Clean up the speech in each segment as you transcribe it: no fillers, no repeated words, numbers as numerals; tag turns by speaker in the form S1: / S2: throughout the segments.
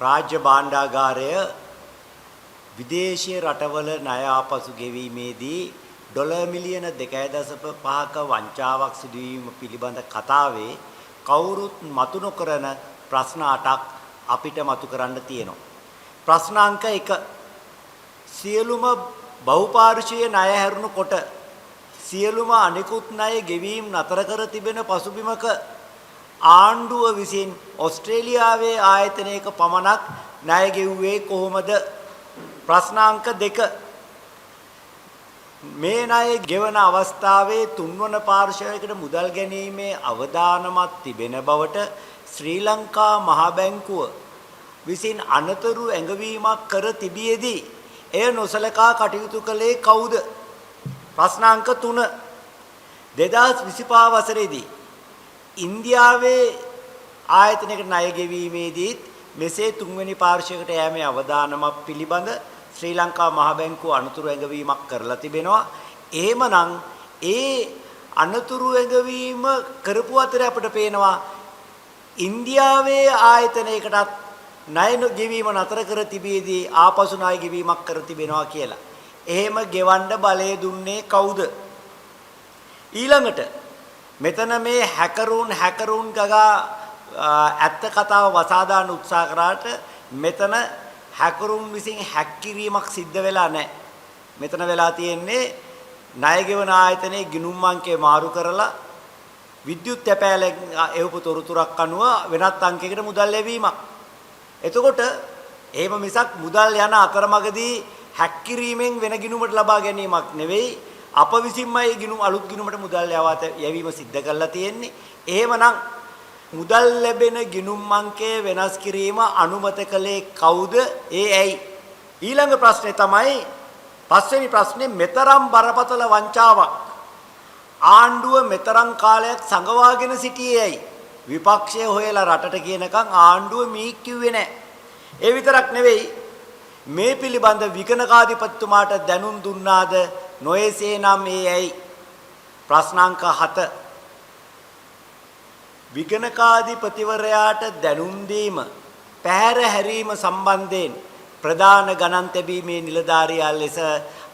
S1: රාජ්‍ය භාණ්ඩාගාරය විදේශීය රටවල ණය ආපසු ගෙවීමේදී ඩොලර් මිලියන 2.5ක වංචාවක් සිදුවීම පිළිබඳ කතාවේ කවුරුත් මතු නොකරන ප්‍රශ්න 8ක් අපිට මතු කරන්න තියෙනවා. ප්‍රශ්න අංක 1 සියලුම බහුපාර්ශ්වීය ණය හැරුණුකොට සියලුම අනිකුත් ණය ගෙවීම නතර කර තිබෙන පසුබිමක ආණ්ඩුව විසින් ඕස්ට්‍රේලියාවේ ආයතනයක පමණක් ණය ගෙවුවේ කොහොමද? ප්‍රශ්නාංක 2 මේ ණය ගෙවන අවස්ථාවේ තුන්වන පාර්ශ්වයකට මුදල් ගැනීමේ අවදානමක් තිබෙන බවට ශ්‍රී ලංකා මහ බැංකුව විසින් අනතුරු ඇඟවීමක් කර තිබියදී එය නොසලකා කටයුතු කළේ කවුද? ප්‍රශ්නාංක 3 2025 වසරේදී ඉන්දියාවේ ආයතනයකට ණය ගෙවීමේදී මෙසේ තුන්වෙනි පාර්ශ්වයකට යෑමේ අවදානමක් පිළිබඳ ශ්‍රී ලංකා මහ බැංකුව අනතුරු ඇඟවීමක් කරලා තිබෙනවා. එහෙමනම් ඒ අනතුරු ඇඟවීම කරපු අතර අපිට පේනවා ඉන්දියාවේ ආයතනයකටත් ණය ගෙවීම නතර කර තිබියදී ආපසු ණය ගෙවීමක් කර තිබෙනවා කියලා. එහෙම ගෙවන්න බලය දුන්නේ කවුද? ඊළඟට මෙතන මේ හැකරුන් ගගා ඇත්ත කතාව වසා දාන්න උත්සාහ කරාට මෙතන හැකරුන් විසින් හැක් කිරීමක් සිද්ධ වෙලා නැහැ. මෙතන වෙලා තියෙන්නේ ණය ගෙවන ආයතනයේ ගිණුම් අංකය මාරු කරලා විද්‍යුත් තැපෑලෙන් එවපු තොරතුරක් අනුව වෙනත් අංකයකට මුදල් ලැබීමක්. එතකොට එහෙම මිසක් මුදල් යන අතරමඟදී හැක් කිරීමෙන් වෙන ගිණුමට ලබා ගැනීමක් නෙවෙයි අප විසින්මයි ගිණුම් අලුත් ගිණුමට මුදල් යැවීම සිද්ධ කරලා තියෙන්නේ. එහෙමනම් මුදල් ලැබෙන ගිණුම් අංකය වෙනස් කිරීම අනුමත කළේ කවුද? ඒ ඇයි? ඊළඟ ප්‍රශ්නේ තමයි පස්වෙනි ප්‍රශ්නේ මෙතරම් බරපතල වංචාවක් ආණ්ඩුව මෙතරම් කාලයක් සංගවාගෙන සිටියේ ඇයි? විපක්ෂය හොයලා රටට කියනකම් ආණ්ඩුව මී කිව්වේ නැහැ. ඒ විතරක් නෙවෙයි මේ පිළිබඳ විගණකාධිපතිතුමාට දැනුම් දුන්නාද? නොයේසේනම් ඒ ඇයි? ප්‍රශ්නාංක 7 විගණකාධිපතිවරයාට දැනුම් දීම පැහැර හැරීම සම්බන්ධයෙන් ප්‍රධාන ගණන් තැබීමේ නිලධාරියා ලෙස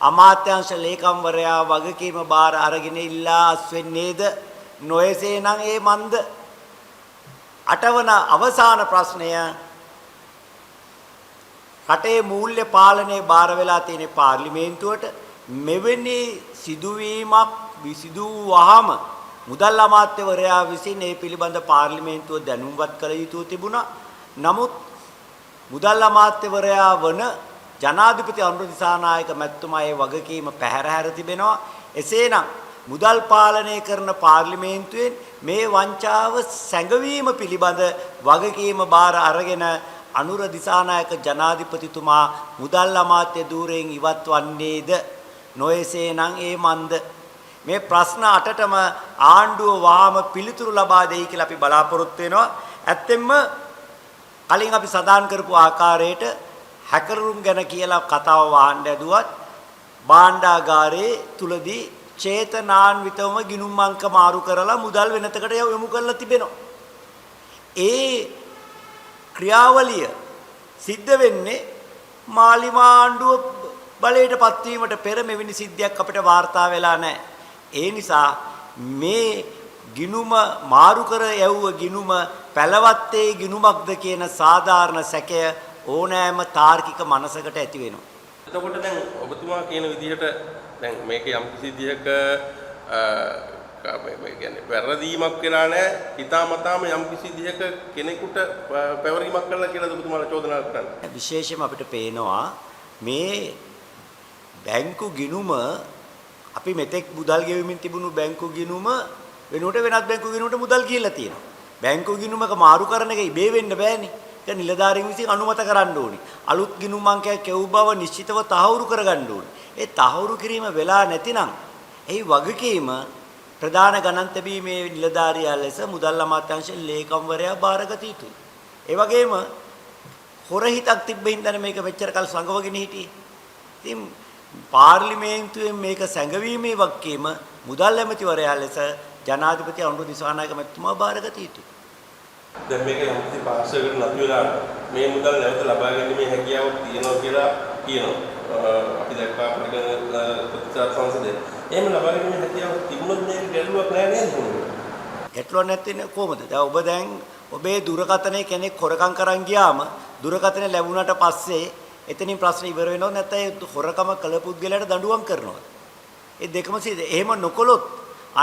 S1: අමාත්‍යාංශ ලේකම්වරයා වගකීම බාර අරගෙන ඉල්ලා අස්වෙන්නේද? නොයේසේනම් ඒ මන්ද? 8වන අවසාන ප්‍රශ්නය රටේ මූල්‍ය පාලනය බාර වෙලා තියෙන පාර්ලිමේන්තුවට මෙවැනි සිදුවීමක් විසිදුවාම මුදල් අමාත්‍යවරයා විසින් මේ පිළිබඳ පාර්ලිමේන්තුව දැනුම්වත් කළ යුතු තිබුණා. නමුත් මුදල් අමාත්‍යවරයා වන ජනාධිපති අනුර දිසානායක මැතිතුමා ඒ වගකීම පැහැර හැර තිබෙනවා. එසේනම් මුදල් පාලනය කරන පාර්ලිමේන්තුවෙන් මේ වංචාව සැඟවීම පිළිබඳ වගකීම බාර අරගෙන අනුර දිසානායක ජනාධිපතිතුමා මුදල් අමාත්‍ය ධූරයෙන් ඉවත් වන්නේද? නොයේසේනම් ඒ මන්ද? මේ ප්‍රශ්න 8ටම ආණ්ඩුව වහාම පිළිතුරු ලබා දෙයි කියලා අපි බලාපොරොත්තු වෙනවා. ඇත්තෙන්ම කලින් අපි සඳහන් කරපු ආකාරයට හැකරුන් ගැන කියලා කතාව වහන්න ඇදුවත් භාණ්ඩාගාරයේ තුලදී චේතනාන්විතවම ගිණුම් අංක මාරු කරලා මුදල් වෙනතකට යොමු කරලා තිබෙනවා. ඒ ක්‍රියාවලිය සිද්ධ වෙන්නේ මාලිමා ආණ්ඩුව බලයටපත් වීමට පෙර මෙවැනි සිද්ධියක් අපිට වාර්තා වෙලා නැහැ. ඒ නිසා මේ ගිණුම මාරු කර යවුව ගිණුම පැලවත්තේ ගිණුමක්ද කියන සාධාරණ සැකය ඕනෑම තාර්කික මනසකට ඇති වෙනවා.
S2: එතකොට දැන් ඔබතුමා කියන විදිහට දැන් මේක යම් කිසි විදිහක මේ කියන්නේ වැරදීමක් වෙලා නැහැ. හිතාමතාම යම් කිසි විදිහක කෙනෙකුට පැවරීමක් කළා කියලා ඔබතුමාලා චෝදනා කරන්නේ.
S1: විශේෂයෙන්ම අපිට පේනවා මේ බැංකු ගිණුම අපි මෙතෙක් මුදල් ගෙවමින් තිබුණු බැංකු ගිණුම වෙනුවට වෙනත් බැංකු ගිණුමකට මුදල් ගිහිල්ලා තියෙනවා. බැංකු ගිණුමක මාරු කරන එක ඉබේ වෙන්න බෑනේ. ඒක නිලධාරීන් විසින් අනුමත කරන්න ඕනි. අලුත් ගිණුම් අංකයක් කෙව් බව නිශ්චිතව තහවුරු කරගන්න ඕනි. ඒ තහවුරු කිරීම වෙලා නැතිනම් එහි වගකීම ප්‍රධාන ගණන් තැබීමේ නිලධාරියා ලෙස මුදල් අමාත්‍යාංශ ලේකම්වරයා බාරගත යුතුයි. ඒ වගේම හොරහිතක් තිබෙන්න මේක මෙච්චර කල් සංගවගෙන හිටියේ. ඉතින් පාර්ලිමේන්තුවෙන් මේක සැඟවීමේ වගකීම මුදල් ඇමතිවරයා ලෙස ජනාධිපති අනුර දිසානායක මැතිතුමා බාරගත යුතුයි.
S2: දැන් මේක යම්කිසි පාර්ශවයකට නතු වෙලා මේ මුදල් නැවත ලබා ගැනීමේ හැකියාවක් තියෙනවා කියලා කියනවා. අපි දැක්කා අපේ ප්‍රතිචාර සංසදයේ. එහෙම ලබා ගැනීමේ හැකියාවක් තිබුණොත් මේක ගැටලුවක් නෑ නේද?
S1: ගැටලුවක් නැත්නම් කොහොමද? දැන් ඔබ දැන් ඔබේ දුරකථනයේ කෙනෙක් හොරකම් කරන් ගියාම දුරකථනය ලැබුණාට පස්සේ එතනින් ප්‍රශ්න ඉවර වෙනවද නැත්නම් ඒ හොරකම කළ පුද්ගලයාට දඬුවම් කරනවද? ඒ දෙකම සිද්ධ. එහෙම නොකළොත්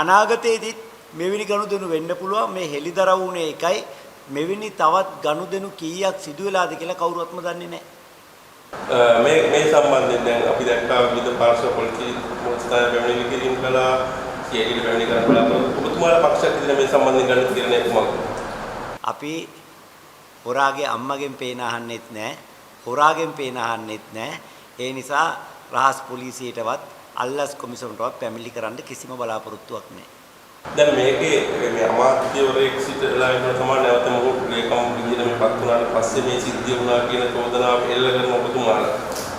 S1: අනාගතයේදී මෙවැනි ගනුදෙනු වෙන්න පුළුවන්. මේ හෙලිදරව් වුණේ එකයි. මෙවැනි තවත් ගනුදෙනු කීයක් සිදු වෙලාද කියලා කවුරුවත්ම දන්නේ නැහැ.
S2: මේ සම්බන්ධයෙන් දැන් අපි දැක්කා විවිධ පාර්ශ්ව පොලිසිය මොස්තාය පැමිණිලි කිරීම කළා. සියයට පැමිණිලි කරන බලාපොරොත්තු ඔබතුමාලා පක්ෂයක් විදිහට මේ සම්බන්ධයෙන් ගන්න තීරණය කුමක්ද?
S1: අපි හොරාගේ අම්මගෙන් පේන අහන්නෙත් නැහැ. හොරාගෙන් පේන අහන්නෙත් නැහැ. ඒ නිසා රහස් පොලිසියටවත් අල්ලස් කොමිසමටවත් පැමිණිලි කරන්න කිසිම බලාපොරොත්තුවක් නැහැ.
S2: දැන් මේකේ මේ අමාත්‍යවරයෙක් සිටලා ඉන්න තමයි නැවත මොහොත ලේකම් විදිහට මේපත් වුණාට පස්සේ මේ සිද්ධිය වුණා කියන චෝදනාව එල්ල කරන ඔබතුමාලා.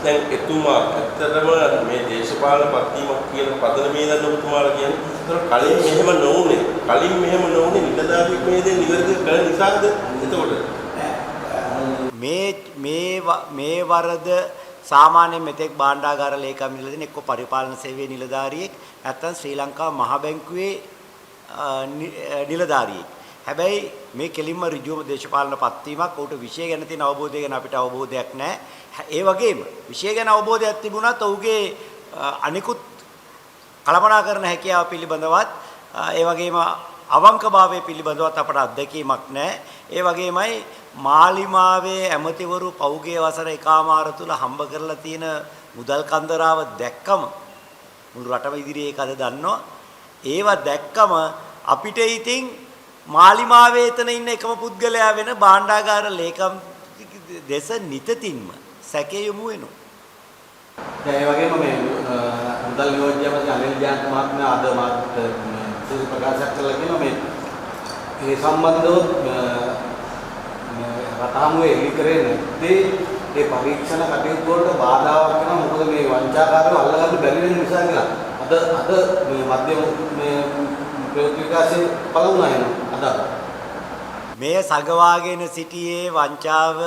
S2: දැන් එතුමා ඇත්තටම මේ දේශපාලන පත්වීමක් කියන පදනමේ දැන් ඔබතුමාලා කියන්නේ. ඒතර කලින් මෙහෙම නොවුනේ නිලධාරියෙක් මේ දේ නිවැරදි කරන නිසාද? එතකොට
S1: මේ වරද සාමාන්‍යයෙන් මෙතෙක් භාණ්ඩාගාර ලේකම් නිලධාරීන් එක්ක පරිපාලන සේවයේ නිලධාරියෙක් නැත්නම් ශ්‍රී ලංකා මහ බැංකුවේ නිලධාරියෙක්. හැබැයි මේ කෙලින්ම ඍජුවම දේශපාලන පත්වීමක් උට විෂය ගැන තියෙන අවබෝධය ගැන අපිට අවබෝධයක් නැහැ. ඒ වගේම විෂය ගැන අවබෝධයක් තිබුණත් ඔහුගේ අනිකුත් කළමනාකරන හැකියාව පිළිබඳවත් ඒ වගේම අවංකභාවය පිළිබඳවත් අපට අත්දැකීමක් නැහැ. ඒ වගේමයි මාලිමාවේ ඇමතිවරු පෞගේ වසර එකමාර තුල හම්බ කරලා තියෙන මුදල් කන්දරාව දැක්කම මුළු රටම ඉදිරියේ ඒක අද දන්නවා. ඒවා දැක්කම අපිට ඉතින් මාලිමාවේ එතන ඉන්න එකම පුද්ගලයා වෙන භාණ්ඩාගාර ලේකම් දෙස නිතින්ම සැකේ යොමු වෙනවා.
S3: දැන් ඒ වගේම මේ මුදල් නියෝජ්‍ය අමාත්‍ය අනිල් ජයන්ත මහත්මයා අද මාත් ප්‍රකාශ කළා කියනවා මේ සම්බන්ධව රටහමුවේ එලි කරේ නැත්තේ ඒ පරීක්ෂණ කටයුතු වලට බාධාවක් වෙනවා. මොකද මේ වංචාකාරව අල්ලගන්න බැරි වෙන නිසා කියලා. අද මේ මධ්‍යම මේ ප්‍රතිවිකාශයේ බලුණා එනවා අද.
S1: මේ සගවාගෙන සිටියේ වංචාව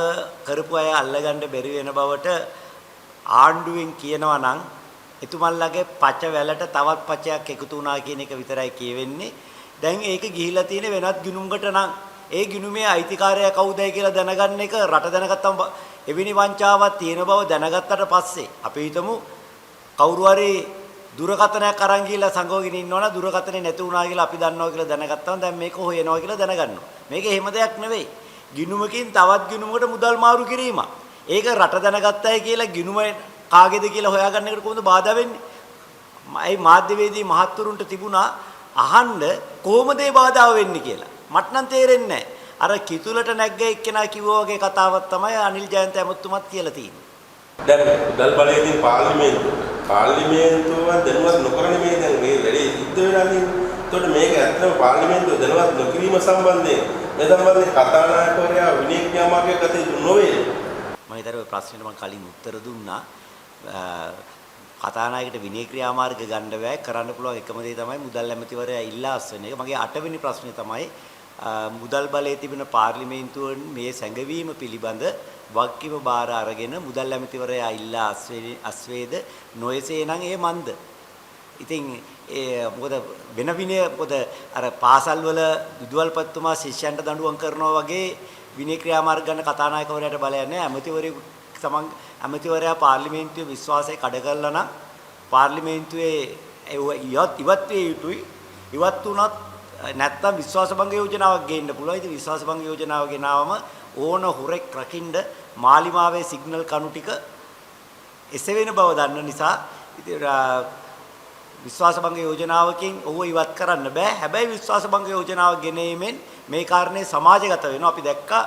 S1: කරපු අය අල්ලගන්න බැරි වෙන බවට ආණ්ඩුවෙන් කියනවා නම් එතුමන්ලගේ පච වැලට තවත් පචයක් එකතු වුණා කියන එක විතරයි කියවෙන්නේ. දැන් ඒක ගිහිලා තියෙන වෙනත් ගිණුමකට නම් ඒ ගිණුමේ අයිතිකාරයා කවුදයි කියලා දැනගන්න එක රට දැනගත්තම එවැනි වංචාවක් තියෙන බව දැනගත්තට පස්සේ අපි හිතමු කවුරු හරි දුරකථනයක් අරන් ගිහලා සංගෝගෙන ඉන්නවනම් දුරකථනේ නැති වුණා කියලා අපි දන්නවා කියලා දැනගත්තම දැන් මේක හොයනවා කියලා දැනගන්නවා. මේක එහෙම දෙයක් නෙවෙයි. ගිණුමකින් තවත් ගිණුමකට මුදල් මාරු කිරීමක්. ඒක රට දැනගත්තයි කියලා ගිණුම කාගේද කියලා හොයාගන්න එකට කොහොමද බාධා වෙන්නේ? මේ මාධ්‍යවේදී මහත්තුරුන්ට තිබුණා අහන්න කොහොමද ඒ බාධාව වෙන්නේ කියලා. මට නම් තේරෙන්නේ නැහැ. අර කිතුලට නැග්ග එක්කෙනා කිව්වා වගේ කතාවක් තමයි අනිල් ජයන්ත ඇමතුමත් කියලා තියෙන්නේ.
S2: දැන් මුදල් බලයේදී පාර්ලිමේන්තුව දැනුවත් නොකරන මේ දැන් මේ වැඩේ සිද්ධ වෙලා තියෙන්නේ. එතකොට මේක ඇත්තම පාර්ලිමේන්තුව දැනුවත් නොකිරීම සම්බන්ධයෙන් මේ සම්බන්ධයෙන් කතානායකවරයා විනය ක්‍රියාමාර්ගයක් ගත යුතු නොවේ.
S1: මම හිතන්නේ ඔය ප්‍රශ්නෙට මම කලින් උත්තර දුන්නා. කතානායකට විනය ක්‍රියාමාර්ග ගන්න බෑ. කරන්න පුළුවන් එකම දේ තමයි මුදල් ඇමතිවරයා ඉල්ලා අස්වෙන එක. මගේ 8 වෙනි ප්‍රශ්නේ තමයි මුදල් බලයේ තිබෙන පාර්ලිමේන්තුවෙන් මේ සැඟවීම පිළිබඳ වගකීම බාර අරගෙන මුදල් ඇමතිවරයා ඉල්ලා අස්වේද නොයසේ නම් ඒ මන්ද. ඉතින් මොකද වෙන විනය මොකද අර පාසල් වල විදුහල්පතිතුමා ශිෂ්‍යයන්ට දඬුවම් කරනවා වගේ විනය ක්‍රියාමාර්ග ගන්න කතානායකවරයාට බලයක් නැහැ. ඇමතිවරයා පාර්ලිමේන්තුවේ විශ්වාසය කඩ කරලා නම් පාර්ලිමේන්තුවේ ඉවත් විය යුතුයි. ඉවත් වුණත් නැත්තම් විශ්වාස භංග යෝජනාවක් ගේන්න පුළුවන්. ඉතින් විශ්වාස භංග යෝජනාව ගෙනාවම ඕන හොරෙක් රකින්න මාලිමාවේ සිග්නල් කණු ටික එසවෙන බව දන්න නිසා ඉතින් විශ්වාස භංග යෝජනාවකින් ඔහුව ඉවත් කරන්න බෑ. හැබැයි විශ්වාස භංග යෝජනාව ගෙනීමෙන් මේ කාරණේ සමාජගත වෙනවා. අපි දැක්කා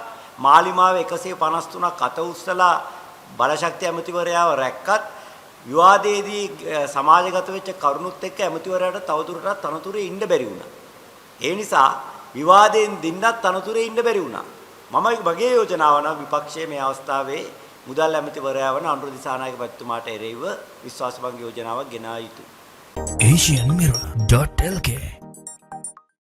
S1: මාලිමාවේ 153ක් අත උස්සලා බලශක්ති ඇමතිවරයාව රැක්කත් විවාදයේදී සමාජගත වෙච්ච කරුණුත් එක්ක ඇමතිවරයාට තවදුරටත් තනතුරේ ඉන්න බැරි වුණා. ඒ නිසා විවාදයෙන් දින්නත් තනතුරේ ඉන්න බැරි වුණා. මම මගේ යෝජනාව නම් විපක්ෂයේ මේ අවස්ථාවේ මුදල් ඇමතිවරයා වන අනුර දිසානායක මැතිතුමාට එරෙහිව විශ්වාස භංග යෝජනාවක් ගෙනා යුතුයි.
S4: asianmirror.lk